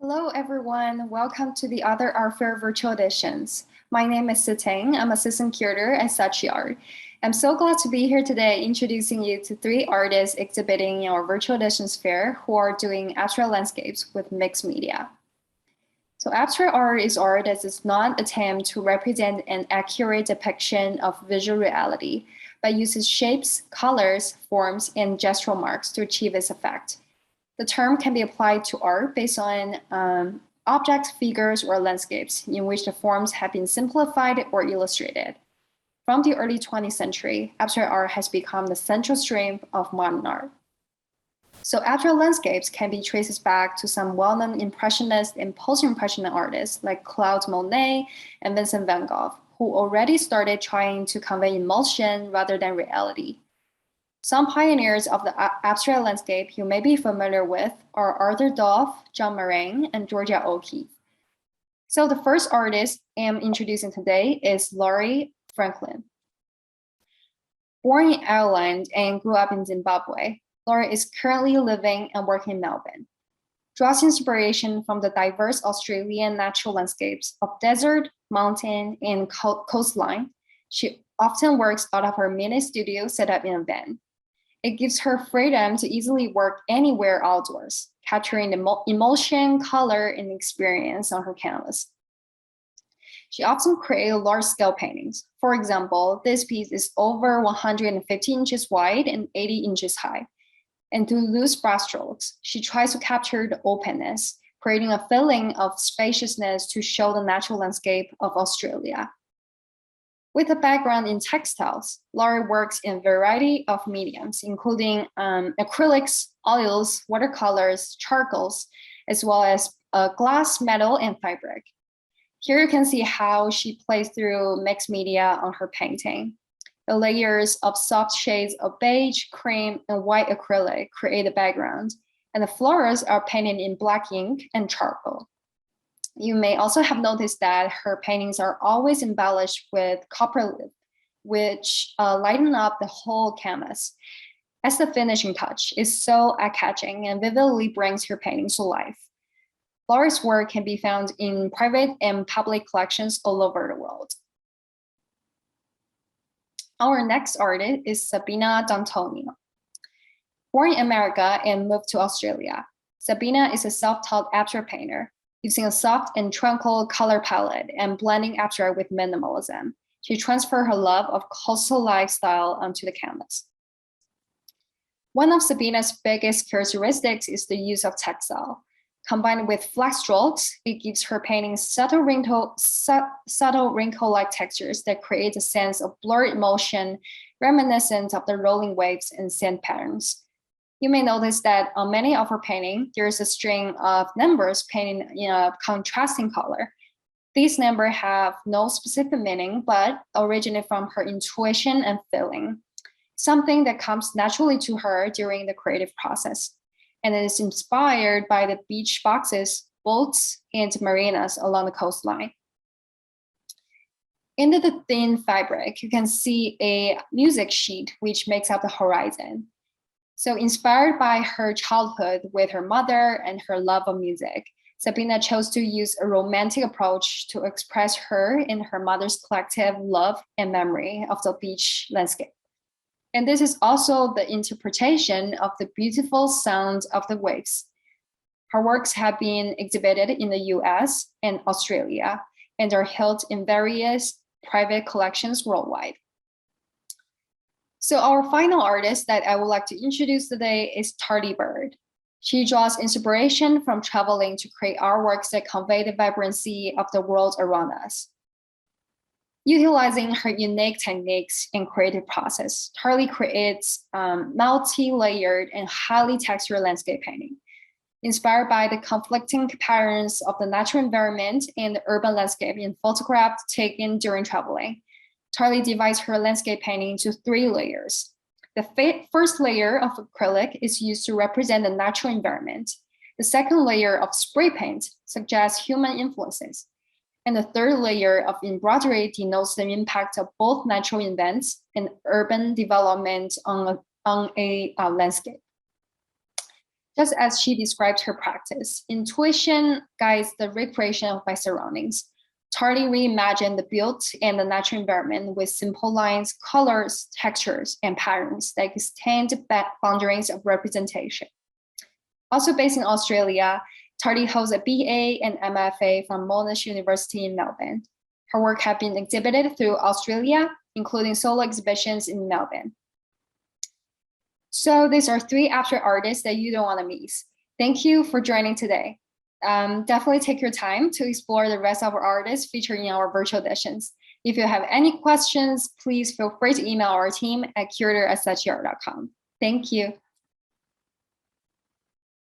Hello, everyone. Welcome to the Other Art Fair virtual editions. My name is Sitang. I'm Assistant Curator at Saatchi Art. I'm so glad to be here today introducing you to three artists exhibiting in our virtual editions fair who are doing abstract landscapes with mixed media. So abstract art is art that does not attempt to represent an accurate depiction of visual reality, but uses shapes, colors, forms, and gestural marks to achieve its effect. The term can be applied to art based on objects, figures, or landscapes in which the forms have been simplified or illustrated. From the early 20th century, abstract art has become the central stream of modern art. So abstract landscapes can be traced back to some well-known Impressionist and post-Impressionist artists like Claude Monet and Vincent van Gogh, who already started trying to convey emotion rather than reality. Some pioneers of the abstract landscape you may be familiar with are Arthur Dove, John Moran, and Georgia O'Keeffe. So the first artist I'm introducing today is Laurie Franklin. Born in Ireland and grew up in Zimbabwe, Laurie is currently living and working in Melbourne. Draws inspiration from the diverse Australian natural landscapes of desert, mountain, and coastline. She often works out of her mini studio set up in a van. It gives her freedom to easily work anywhere outdoors, capturing the emotion, color, and experience on her canvas. She often creates large-scale paintings. For example, this piece is over 150 inches wide and 80 inches high. And through loose brushstrokes, she tries to capture the openness, creating a feeling of spaciousness to show the natural landscape of Australia. With a background in textiles, Laurie works in a variety of mediums, including acrylics, oils, watercolors, charcoals, as well as glass, metal, and fabric. Here you can see how she plays through mixed media on her painting. The layers of soft shades of beige, cream, and white acrylic create the background, and the flowers are painted in black ink and charcoal. You may also have noticed that her paintings are always embellished with copper leaf, which lighten up the whole canvas. As the finishing touch is so eye-catching and vividly brings her paintings to life. Laurie's work can be found in private and public collections all over the world. Our next artist is Sabrina Dantoni. Born in America and moved to Australia, Sabina is a self-taught abstract painter. Using a soft and tranquil color palette and blending abstract with minimalism, she transferred her love of coastal lifestyle onto the canvas. One of Sabina's biggest characteristics is the use of textile. Combined with flat strokes, it gives her paintings subtle wrinkle-like textures that create a sense of blurred motion reminiscent of the rolling waves and sand patterns. You may notice that on many of her paintings, there is a string of numbers painted in a contrasting color. These numbers have no specific meaning, but originate from her intuition and feeling, something that comes naturally to her during the creative process. And it is inspired by the beach boxes, boats, and marinas along the coastline. Into the thin fabric, you can see a music sheet which makes up the horizon. So inspired by her childhood with her mother and her love of music, Sabina chose to use a romantic approach to express her and her mother's collective love and memory of the beach landscape. And this is also the interpretation of the beautiful sound of the waves. Her works have been exhibited in the US and Australia and are held in various private collections worldwide. So our final artist that I would like to introduce today is Tarryn Bird. She draws inspiration from traveling to create artworks that convey the vibrancy of the world around us. Utilizing her unique techniques and creative process, Tarli creates multi-layered and highly textured landscape painting. Inspired by the conflicting patterns of the natural environment and the urban landscape in photographs taken during traveling, Tarli divides her landscape painting into 3 layers. The first layer of acrylic is used to represent the natural environment. The second layer of spray paint suggests human influences. And the third layer of embroidery denotes the impact of both natural events and urban development on a landscape. Just as she described her practice, intuition guides the recreation of my surroundings. Tarli reimagined the build and the natural environment with simple lines, colors, textures, and patterns that extend boundaries of representation. Also based in Australia, Tarli holds a BA and MFA from Monash University in Melbourne. Her work has been exhibited through Australia, including solo exhibitions in Melbourne. So these are 3 abstract artists that you don't want to miss. Thank you for joining today. Definitely take your time to explore the rest of our artists featured in our virtual editions. If you have any questions, please feel free to email our team at curator@saatchiart.com. Thank you.